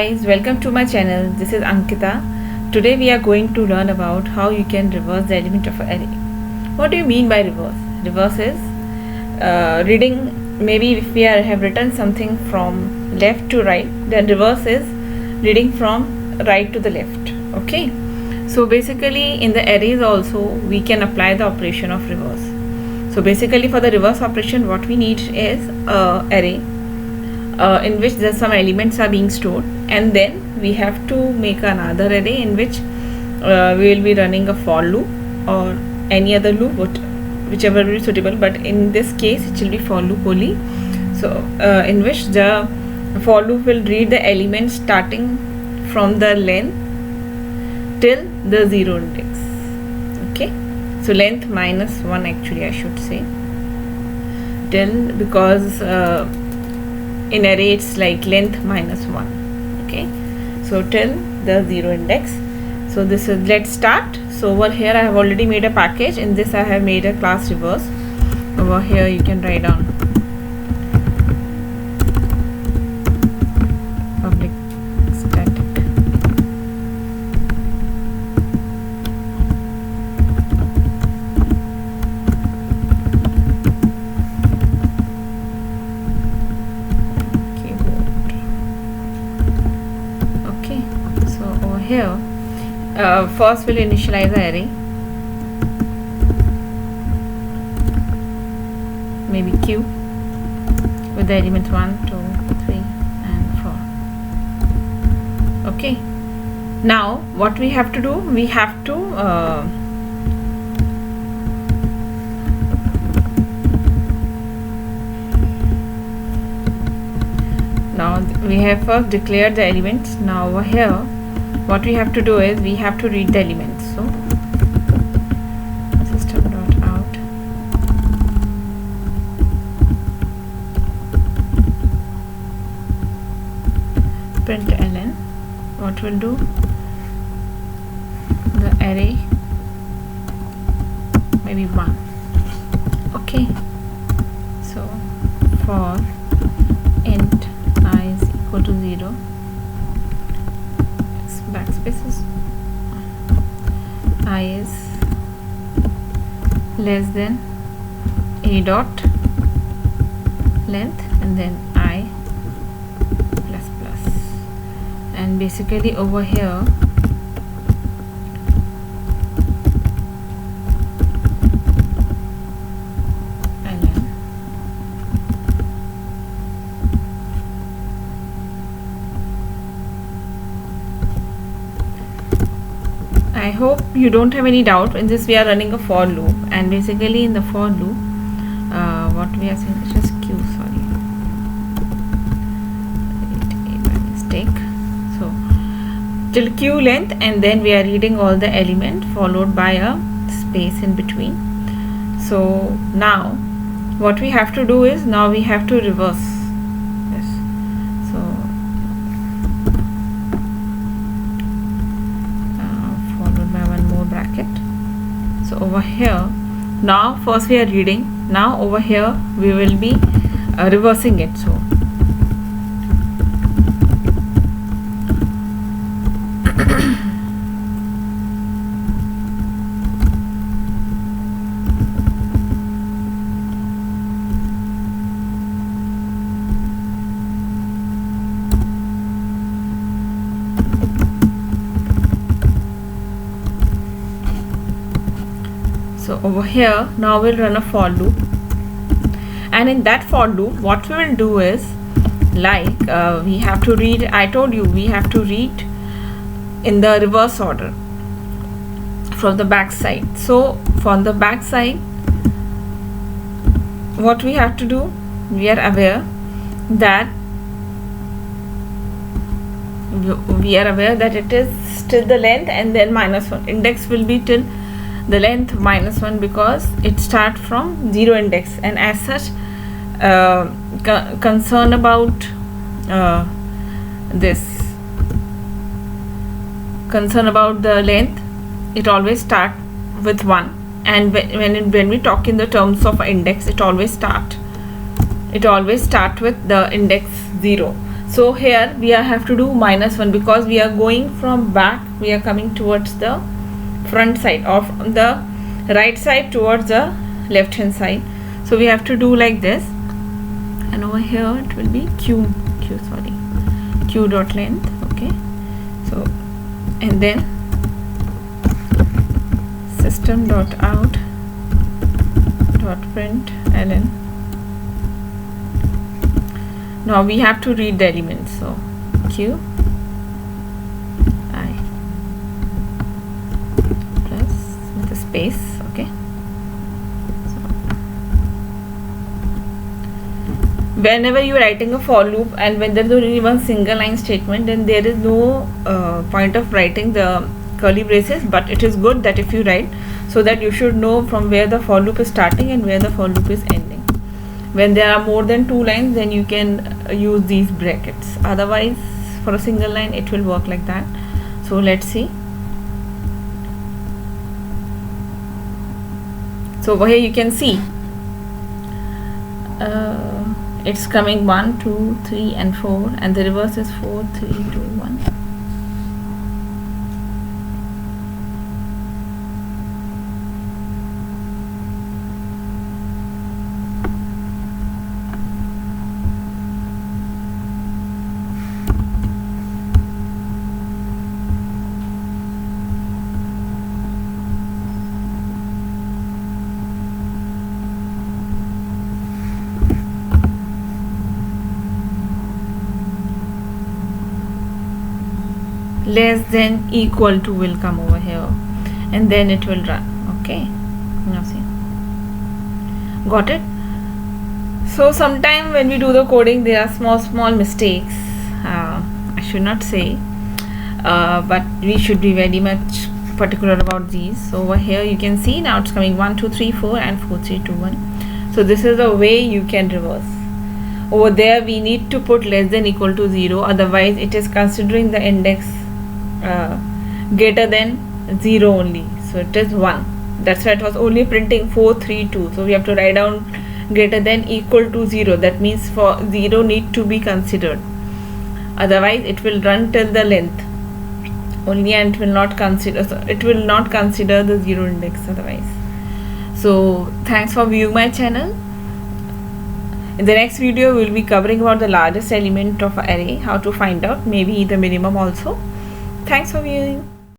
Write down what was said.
guys, welcome to my channel. This is Ankita. Today we are going to learn about how you can reverse the element of an array. What do you mean by reverse? Reverse is reading. Maybe if we have written something from left to right, then reverse is reading from right to the left. Okay. So basically in the arrays also we can apply the operation of reverse. So basically for the reverse operation what we need is array in which there some elements are being stored, and then we have to make another array in which we will be running a for loop or any other loop, whichever will be suitable, but in this case it will be for loop only. So in which the for loop will read the elements starting from the length till the 0 index. Okay, so length minus 1 actually I should say, till, because in array it's like length minus 1. Okay, so till the 0 index. So this is, let's start. So over here I have already made a package. In this I have made a class reverse. Over here you can write down public static here. First we'll initialize the array, maybe q, with the elements 1, 2, 3 and 4. Okay, now what we have to do, we have to now we have first declared the elements. Now over here what we have to do is we have to read the elements. So system.out println, what will do, the array maybe 1. Okay, so for int I is equal to 0, backspaces, I is less than a dot length and then I plus plus, and basically over here I hope you don't have any doubt. In this we are running a for loop, and basically in the for loop what we are saying is just q, sorry, by mistake. So till q length, and then we are reading all the element followed by a space in between. So now what we have to do is, now we have to reverse this. So bracket. So over here now first we are reading, now over here we will be reversing it. So So over here now we'll run a for loop, and in that for loop what we will do is, like we have to read, I told you we have to read in the reverse order from the back side. So from the back side what we have to do, we are aware that it is till the length and then minus 1. Index will be till the length minus 1 because it starts from 0 index, and as such concern about the length, it always start with 1, and when we talk in the terms of index, it always start with the index 0. So here we have to do -1 because we are going from back, we are coming towards the front side, or from the right side towards the left hand side. So we have to do like this, and over here it will be q dot length. Okay, so and then system dot out dot print ln. Now we have to read the elements, so q I plus with a space. Okay, so whenever you are writing a for loop and when there is only one single line statement, then there is no point of writing the curly braces, but it is good that if you write, so that you should know from where the for loop is starting and where the for loop is ending. When there are more than 2 lines, then you can use these brackets. Otherwise, for a single line, it will work like that. So let's see. So over here you can see it's coming 1, 2, 3 and 4, and the reverse is 4, 3, 2, 1. Less than equal to will come over here, and then it will run. Okay, now see, got it? So sometime when we do the coding, there are small mistakes. I should not say, but we should be very much particular about these. So over here you can see now it's coming 1, 2, 3, 4 and 4, 3, 2, 1. So this is the way you can reverse. Over there we need to put less than equal to 0, otherwise it is considering the index greater than 0 only, so it is 1. That's why it was only printing 4, 3, 2. So we have to write down greater than equal to 0. That means for 0 need to be considered, otherwise it will run till the length only and it will not consider, so it will not consider the 0 index otherwise. So thanks for viewing my channel. In the next video we will be covering about the largest element of array, how to find out, maybe the minimum also. Thanks for viewing.